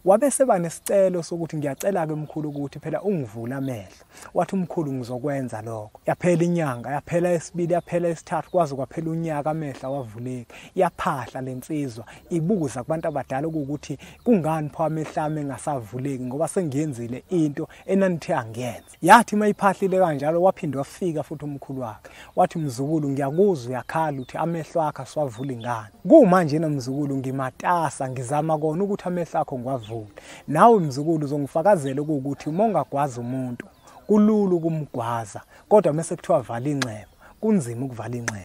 Wabe seba nesicelo sokuthi ngiyacela ke mkhulu ukuthi phela ungivula amehlo. Wathi umkhulu ngizokwenza lokho. Yaphela inyanga, yaphela esibili, yaphela esithathu, kwaze kwaphela unyaka amehlo awavuleki. Yaphahla lensizwa ibuza kubantu abadala ukuthi kungani pha amehlo ami engasavuleki ngoba sengiyenzile into enanithi angiyenze. Yathi mayiphahlile kanjalo waphinde wafika futhi umkhulu wakhe. Wathi mzukulu ngiyakuzwa uyakhala uthi amehlo akho asiwavuli ngani. Kumanje na mzukulu ngimatasa ngizama kona ukuthi amehlo akho ngiwavule. Nawe mzukulu uzongifakazela ukuthi uma ungagwaza umuntu kulula ukumgwaza kodwa mase kuthiwa vala inxeba kunzima ukuvala inxeba.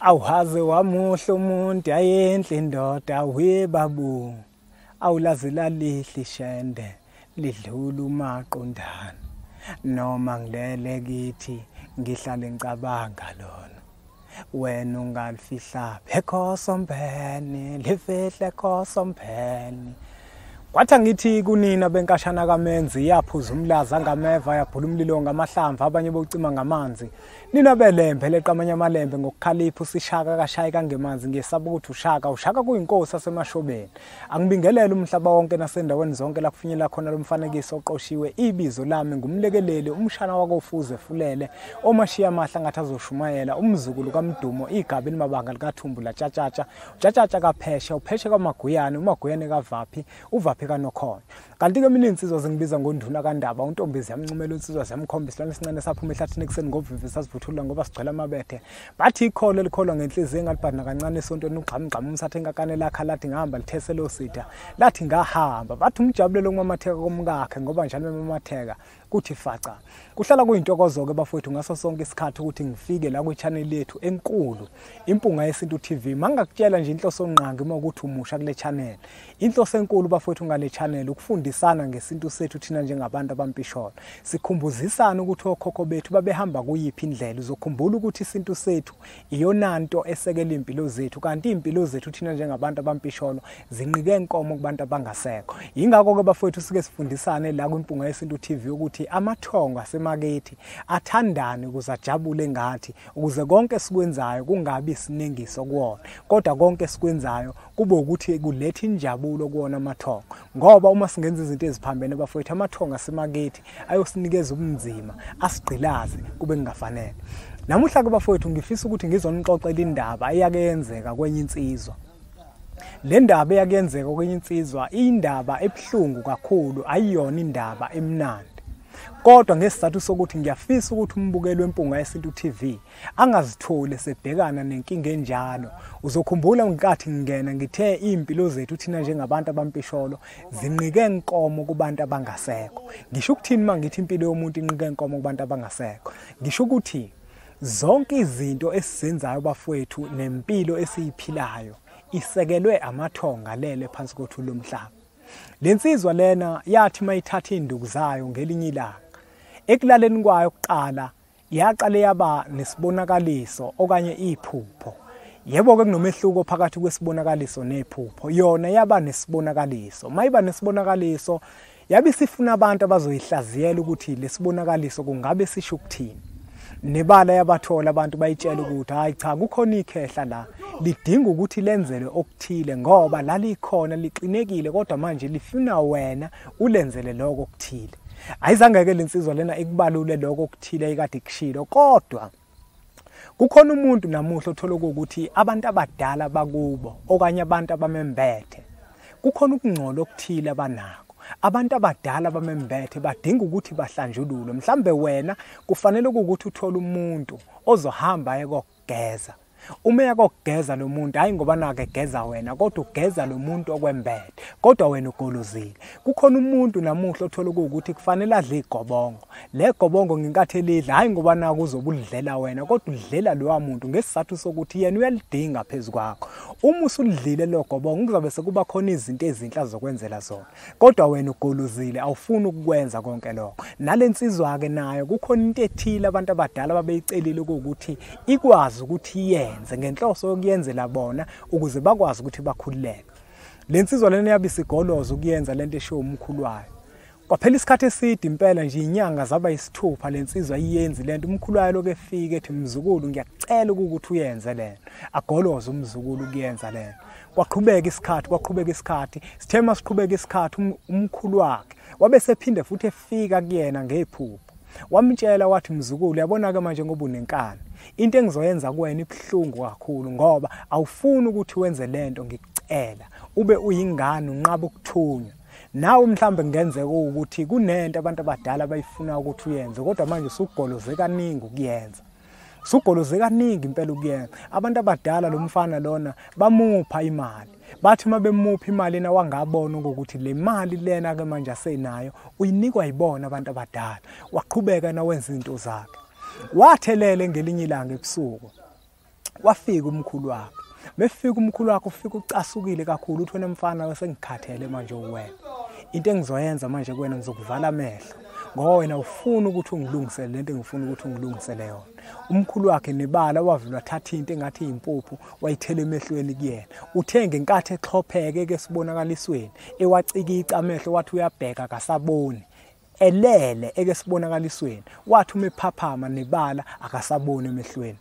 Awuhaze wamuhle umuntu ayenhle indoda webabu awulazela lihle ishende lidlula umaqondana noma ngilele kithi ngihlale ngicabanga lona wena ungalifihla ekhosombeni lifihle ekhosombeni. Kwathi ngithi kunina benkashana kaMenzi yaphuza umlaza ngameva yabhula umlilo ngamahlamvu abanye bocima ngamanzi. Nina belembe leqamanya amalembe ngokukhalipha usishaka kashayika ngemanzi ngesaba ukuthi ushaka kuyinkosi asemashobeni. Angibingelele umhlaba wonke nasendaweni zonke la kufinyela khona lo mfanekiso oqoshiwe ibizo lami ngumlekeleli umshana wakofuze fulele omashiya amahla ngathi azoshumayela umzukulu kaMdumo igaba elimabanga likaThumbula Tshatatsha kaPhesha uPhesha kaMaguyane uMaguyane kaVaphi uVaphi kaNokhona. Kanti ke mina insizwa zingibiza ngonduna kaNdaba untombezi yamncumela insizwa zamkhombisa lesincane saphuma ehlathini ekseni ngovivi sasivuthula ngoba sigcwele amabethe. Bathi ikholo likholwa ngenhliziyo engalibhadina kancane esontweni ugqamgqama umsathe enkakane lakhe lathi ngihamba litheselo sitha lathi ngahamba. Bathi umjabulelo ngomamatheka komkakhe ngoba njalo memamatheka kuthi faca. Kuhlala kuyintokozo ke bafowethu ngaso sonke isikhathi ukuthi ngifike la kwi-channel yethu enkulu Impunga Yesintu TV. Mangakutshela nje inhloso nqangi uma ukuthi umusha kule channel. Inhloso enkulu bafowethu ngale channel ukufundisana ngesintu sethu thina njengabantu abampisholo. Sikhumbuzisana ukuthi okhokho bethu babehamba kuyiphi indlela uzokhumbula ukuthi isintu sethu iyonanto esekela impilo zethu kanti impilo zethu thina njengabantu abampisholo zinqike enkomo kubantu abangasekho. Ingakho ke bafowethu sike sifundisane la kwiMpunga Yesintu TV ukuthi amathongo asemakethi athandane ukuze ajabule ngathi ukuze konke sikwenzayo kungabi sinengiso kuwona kodwa konke sikwenzayo kube ukuthi kulethe injabulo kuwona amathongo ngoba uma singenza izinto eziphambene bafowethu amathongo asemakethi ayosinikeza ubunzima asigqilaze kube kungafanele. Namuhla ke bafowethu ngifisa ukuthi ngizonixoxela indaba eyakenzeka kwenye insizwa. Le ndaba eyakenzeka kwenye insizwa indaba ebhlungu kakhulu ayiyona indaba emnandi. Kodwa ngesizathu sokuthi ngiyafisa ukuthi umbukeli weMpunga Yesintu TV angazithole sebhekana nenkinga enjalo. Uzokhumbula ngenkathi ngingena ngithe impilo zethu thina njengabantu abampisholo zinqike enkomo kubantu abangasekho. Ngisho ukuthini mangithi impilo yomuntu inqike enkomo kubantu abangasekho? Ngisho ukuthi zonke izinto esizenzayo bafowethu nempilo esiyiphilayo isekelwe amathonga lele phansi kothu lomhlaba. Lensizwa lena yathi mayithatha induku zayo ngelinye ilanga. Ekulaleni kwayo kuqala yaqale yaba nesibonakaliso okanye iphupho. Yebo ke kunomehluko phakathi kwesibonakaliso nephupho. Yona yaba nesibonakaliso. Mayiba nesibonakaliso yabe sifuna abantu abazoyihlaziyela ukuthi lesibonakaliso kungabe sisho ukuthini. Nebala yabathola abantu bayitshela ukuthi hayi cha kukhona ikhehla la lidinga ukuthi lenzele okuthile ngoba lalikhona liqinekile kodwa manje lifuna wena ulenzele lokho okuthile. Ayizange ke lensizwa lena ikubalule lokho okuthile ekade kushilo kodwa kukhona umuntu namuhla othola ukuthi abantu abadala bakubo okanye abantu abamembethe kukhona ukungcola okuthile abanako. Abantu abadala bamembethe badinga ukuthi bahlanjululwe. Mhlambe wena kufanele ukuthi uthole umuntu ozohamba ayekogeza. Uma yakogeza lo muntu hayi ngoba nake geza wena kodwa ugeza lo muntu okwembethe kodwa wena ugolozile. Kukhona umuntu namuhla othola ukuthi kufanele adle igobongo. Le gobongo ngenkathi elidla hayi ngoba naka uzobudlela wena kodwa udlela lo muntu ngesizathu sokuthi yena uyalidinga phezukwakho. Uma usulidlile lo gobongo kuzabe sekuba khona izinto ezinhla zokwenzela zona kodwa wena ugolozile awufuni ukukwenza konke lokho. Nalensizwa ke nayo kukhona into ethile abantu abadala babeyicelile ukuthi ikwazi ukuthi bayenze ngenhloso yokuyenzela bona ukuze bakwazi ukuthi bakhululeke. Lensizwa lena yabisigoloza ukuyenza lento eshiwo umkhulu wayo. Kwaphela isikhathi eside impela nje inyanga zaba yisithupha lensizwa iyenzi lento umkhulu wayo lokho efika ethi mzukulu ngiyacela ukuthi uyenze lento. Agoloza umzukulu ukuyenza lento. Kwaqhubeka isikhathi sithe masiqhubeka isikhathi umkhulu wakhe wabe sephinde futhi efika kuyena ngephupho. Wamtshela wathi mzukulu yabona ke manje ngoba unenkani. Into engizoyenza kuwena ibhlungu kakhulu ngoba awufuni ukuthi wenze lento ngikucela. Ube uyingane unqaba ukuthunywa. Nawe mhlambe ngenzeka ukuthi kunento abantu abadala bayifuna ukuthi uyenze kodwa manje usugoloze kaningi ukuyenza. Sugoloze kaningi impela ukuyenza. Abantu abadala lo mfana lona bamupha imali. Bathi mabemupha imali na wangabona ukuthi le mali lena ke manje asenayo uyinikwa yibona abantu abadala. Waqhubeka na wenza izinto zakhe. Wathelele ngelinye ilanga ebusuku. Wafika umkhulu wakhe. Mefika umkhulu wakhe ufika ucasukile kakhulu uthi wena mfana wasengikhathele manje uwena. Into engizoyenza manje kuwena ngizokuvala amehlo. Ngoba wena ufuna ukuthi ungilungisele lento engifuna ukuthi ungilungisele yona. Umkhulu wakhe nebala wavula thatha into engathi impuphu wayithela emehlweni kuyena. Uthe ngenkathi exhopheke ke sibonakalisweni ewacikika amehlo wathi uyabheka akasaboni. Elele eke sibonakalisweni wathi umephaphama nebala akasaboni emehlweni.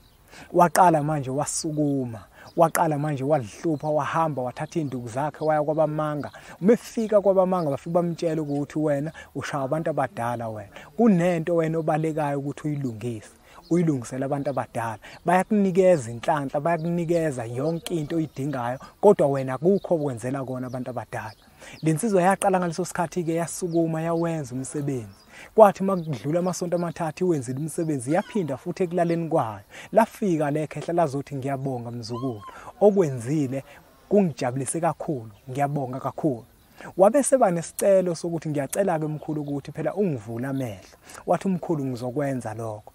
Waqala manje wasukuma. Waqala manje wadhlupha wahamba wathatha induku zakhe waya kwabamanga. Umefika kwabamanga bafika bamtshela ukuthi wena ushaya abantu abadala wena. Kunento wena obalekayo ukuthi uyilungise. Uyilungisela abantu abadala. Bayakunikeza inhlanhla, bayakunikeza yonke into oyidingayo kodwa wena akukho okwenzela kona abantu abadala. Lensizwa yaqala ngaleso sikhathi ke yasukuma yawenza umsebenzi. Kwathi makudlula amasonto amathathu iwenzile umsebenzi yaphinda futhi ekulaleni kwayo. Lafika lekhehla lazothi ngiyabonga mzukulu. Okwenzile kungijabulise kakhulu, ngiyabonga kakhulu. Wabe seba nesicelo sokuthi ngiyacela ke mkhulu ukuthi phela ungivula amehlo. Wathi umkhulu ngizokwenza lokho.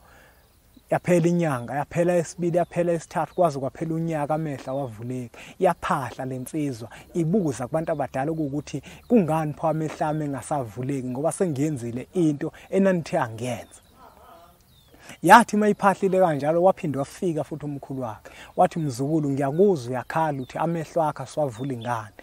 Yaphela inyanga, yaphela esibili, yaphela esithathu kwaze kwaphela unyaka amehla wavuleka. Yaphahla lensizwa ibuza kubantu abadala ukuthi kungani pha amehla ami engasavuleki ngoba sengiyenzile into enanithe angiyenza. Yathi mayiphahlile kanjalo waphinde wafika futhi umkhulu wakhe. Wathi mzukulu ngiyakuzwa uyakhala uthi amehlo akho asiwavula ingane.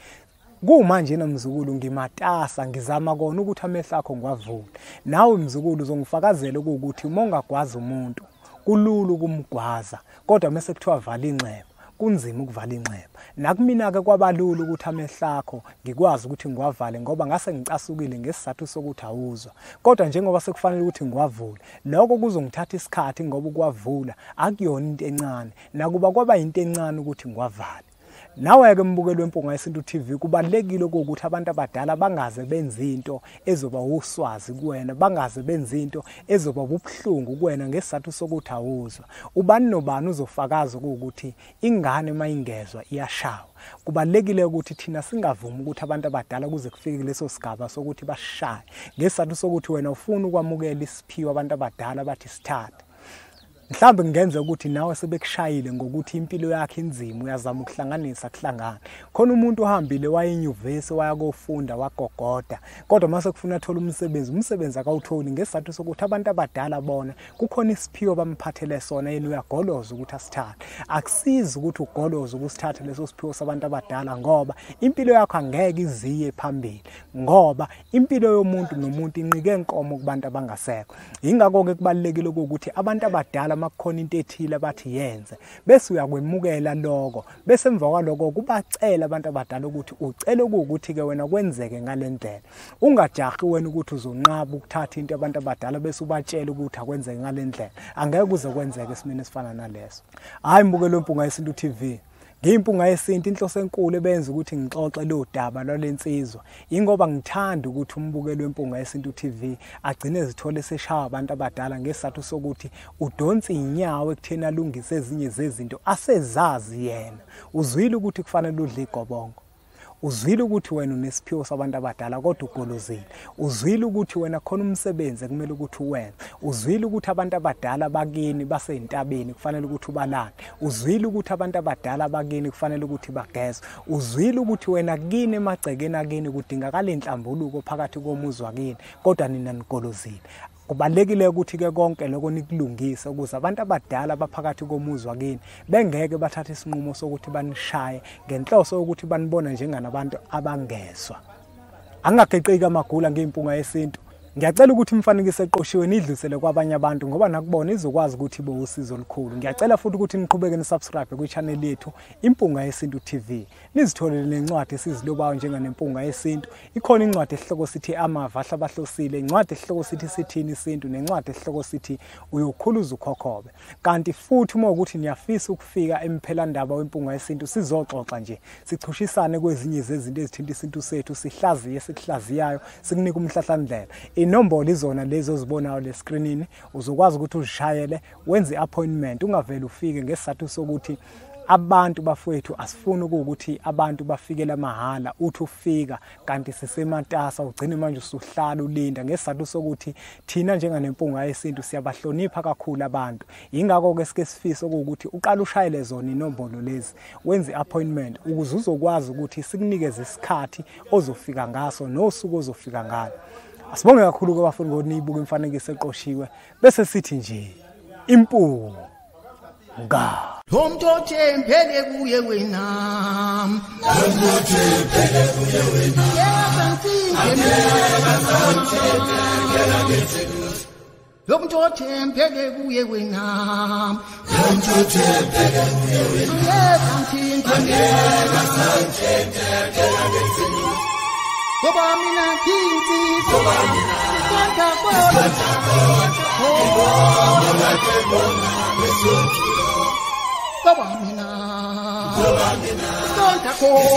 Kumanje nomzukulu ngimatasa ngizama kona ukuthi amehlo akho ngiwavule. Nawe mzukulu uzongifakazela ukuthi uma ungagwaza umuntu kulula ukumgwaza kodwa mase kuthiwa vala inxeba kunzima ukuvala inxeba. Nakumina ke kwabalula ukuthi amehlo akho ngikwazi ukuthi ngiwavale ngoba ngase ngicasukile ngesizathu sokuthi awuzwa. Kodwa njengoba sekufanele ukuthi ngiwavule lokho kuzongithatha isikhathi ngoba ukuwavula akuyona into encane nakuba kwaba into encane ukuthi ngiwavale. Nawe ke mbukeli wempunga yesintu TV kubalekile ukuthi abantu abadala bangaze benze into ezoba uswazi kuwena, bangaze benze into ezoba ubhlungu kuwena ngesizathu sokuthi awuzwa. Ubani nobani uzofakaza ukuthi ingane mayingezwa iyashawa. Kubalekile ukuthi thina singavumi ukuthi abantu abadala kuze kufike leso sigaba sokuthi bashaye ngesizathu sokuthi wena ufuna ukwamukela isiphiwo abantu abadala bathi sithathe. Mhlambe ngenze ukuthi nawe sebekushayile ngokuthi impilo yakhe inzima uyazama ukuhlanganisa kuhlangana. Khona umuntu ohambile waya enyuvesi waya kofunda wagogoda kodwa mase kufuna athola umsebenzi akawutholi ngesizathu sokuthi abantu abadala bona kukhona isiphiwo bamphathele sona yena uyagoloza ukuthi asithathe. Akusizi ukuthi ugoloza ukusithatha leso siphiwo sabantu abadala ngoba impilo yakho angeke iziye phambili ngoba impilo yomuntu nomuntu inqike enkomo kubantu abangasekho. Ingakho ke kubalekile ukuthi abantu abadala makukhona into ethile bathi yenze bese uyakwemukela lokho bese emva kwaloko kubacela abantu abadala ukuthi ucela ukuthi ke wena kwenzeke ngalendlela. Ungajahi wena ukuthi uzonqaba ukuthatha into abantu abadala bese ubatshela ukuthi akwenzeke ngalendlela. Angeke kuze kwenzeke esimene esifana naleso. Hayi mbukelo wempunga yesintu TV. Ngimpunga yesintu inhloso enkulu ebenza ukuthi ngixoxe lo daba lwalensizwa. Ingoba ngithanda ukuthi umbukelo wempunga yesintu TV agcine ezithole seshaya abantu abadala ngesizathu sokuthi udonsa inyawo ekuthena alungise ezinye zezinto asezazi yena. Uzwile ukuthi kufanele udle igobongo. Uzwile ukuthi wena unesiphiwo sabantu abadala kodwa ugolozile. Uzwile ukuthi wena khona umsebenzi kumele ukuthi uwenze. Uzwile ukuthi abantu abadala bakini baseyintabeni kufanele ukuthi ubalane. Uzwile ukuthi abantu abadala bakini kufanele ukuthi bagezwe. Uzwile ukuthi wena kini emagcekeni akini kudingakala inhlambuluko phakathi komuzi wakini kodwa nina nigolozile. Kubalekile ukuthi ke konke lokho nikulungise ukuze abantu abadala abaphakathi komuzwa kini bengeke bathathe isinqumo sokuthi banishaye ngenhloso ukuthi banibona njenganabantu abangezwa. Angageqiki amagula ngeimpunga yesintu. Ngiyacela ukuthi imfanekise eqoshiwe nidlulisele kwabanye abantu ngoba nakubona izokwazi ukuthi ibe usizo olukhulu. Ngiyacela futhi ukuthi niqhubeke nisubscribe kwi-channel yethu Impunga Yesintu TV. Nizitholele nencwadi esizilobayo njenganempunga yesintu. Ikhona incwadi esihloko sithi amava ahlabahlosile, incwadi esihloko sithi sithini isintu, nencwadi esihloko sithi uyokhuluza ukhokhobe. Kanti futhi uma ukuthi niyafisa ukufika emphelandaba wempunga yesintu sizoxoxa nje, sichushisane kwezinye zezinto ezithinta isintu sethu, sihlaziye sikuhlaziyayo, sikunika umhlahlandlela. Inombolo izona lezo ozibonayo le screenini, uzokwazi ukuthi uzishayele wenze appointment, ungavela ufike ngesizathu sokuthi abantu bafowethu asifuni ukuthi abantu bafikele mahala uthi ufika kanti sisematasa ugcine manje usuhlala ulinda ngesizathu sokuthi thina njenganempunga yesintu siyabahlonipha kakhulu abantu. Ingakho ke sike sifisa ukuthi uqala ushayele zona inombolo lezi wenze appointment ukuze uzokwazi ukuthi sikunikeze isikhathi ozofika ngaso nosuku ozofika ngalo. Asibonge kakhulu kwabafundi ngokuthi niyibuka imfanekiso eqoshiwe bese sithi nje impunga. Umuntu othembele kuye wena, umuntu othembele kuye wena, umuntu othembele kuye wena, umuntu othembele kuye wena, Baba mina kinti, Baba mina kinta kola, Baba mina kinta kola,